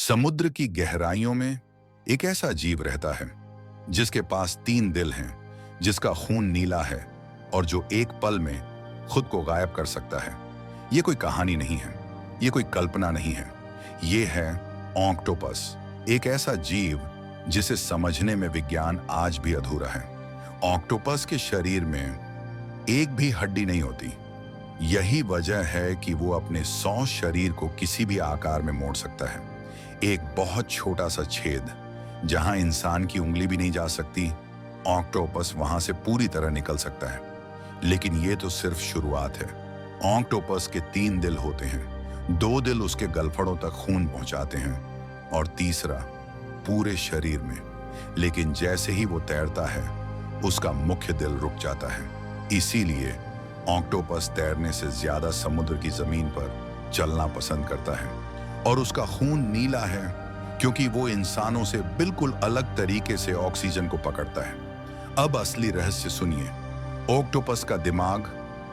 समुद्र की गहराइयों में एक ऐसा जीव रहता है जिसके पास 3 दिल हैं, जिसका खून नीला है और जो एक पल में खुद को गायब कर सकता है। ये कोई कहानी नहीं है, ये कोई कल्पना नहीं है, ये है ऑक्टोपस, एक ऐसा जीव जिसे समझने में विज्ञान आज भी अधूरा है। ऑक्टोपस के शरीर में एक भी हड्डी नहीं होती। यही वजह है कि वो अपने 100 शरीर को किसी भी आकार में मोड़ सकता है। एक बहुत छोटा सा छेद जहां इंसान की उंगली भी नहीं जा सकती, ऑक्टोपस वहां से पूरी तरह निकल सकता है। लेकिन ये तो सिर्फ शुरुआत है। ऑक्टोपस के 3 दिल होते हैं, 2 दिल उसके गलफड़ों तक खून पहुंचाते हैं और तीसरा पूरे शरीर में। लेकिन जैसे ही वो तैरता है, उसका मुख्य दिल रुक जाता है। इसीलिए ऑक्टोपस तैरने से ज्यादा समुद्र की जमीन पर चलना पसंद करता है। और उसका खून नीला है क्योंकि वो इंसानों से बिल्कुल अलग तरीके से ऑक्सीजन को पकड़ता है। अब असली रहस्य सुनिए। ऑक्टोपस का दिमाग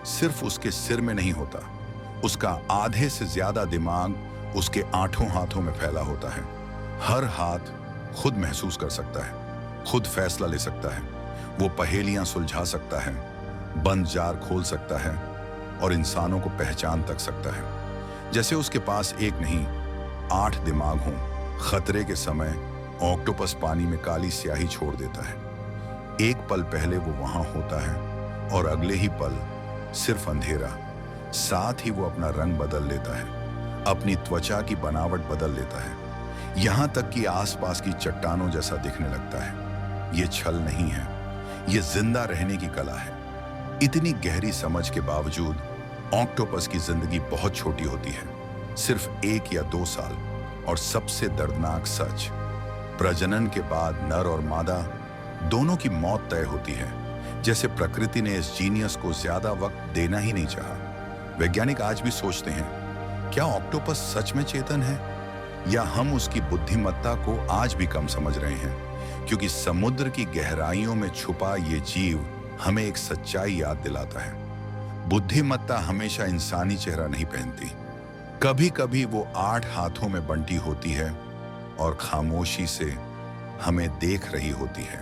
सिर्फ उसके सिर में नहीं होता, उसका आधे से ज्यादा दिमाग उसके 8 हाथों में फैला होता है। हर हाथ खुद महसूस कर सकता है, खुद फैसला ले सकता है, वो पहेलियां सुलझा सकता है, बंद जार खोल सकता है और इंसानों को पहचान तक सकता है। जैसे उसके पास एक नहीं 8 दिमाग हों। खतरे के समय ऑक्टोपस पानी में काली स्याही छोड़ देता है। एक पल पहले वो वहां होता है और अगले ही पल सिर्फ अंधेरा। साथ ही वो अपना रंग बदल लेता है, अपनी त्वचा की बनावट बदल लेता है, यहां तक कि आसपास की चट्टानों जैसा दिखने लगता है। ये छल नहीं है, ये जिंदा रहने की कला है। इतनी गहरी समझ के बावजूद ऑक्टोपस की जिंदगी बहुत छोटी होती है, सिर्फ 1 या 2 साल। और सबसे दर्दनाक सच, प्रजनन के बाद नर और मादा दोनों की मौत तय होती है। जैसे प्रकृति ने इस जीनियस को ज्यादा वक्त देना ही नहीं चाहा। वैज्ञानिक आज भी सोचते हैं, क्या ऑक्टोपस सच में चेतन है या हम उसकी बुद्धिमत्ता को आज भी कम समझ रहे हैं? क्योंकि समुद्र की गहराइयों में छुपा ये जीव हमें एक सच्चाई याद दिलाता है। बुद्धिमत्ता हमेशा इंसानी चेहरा नहीं पहनती। कभी कभी वो 8 हाथों में बंटी होती है और खामोशी से हमें देख रही होती है।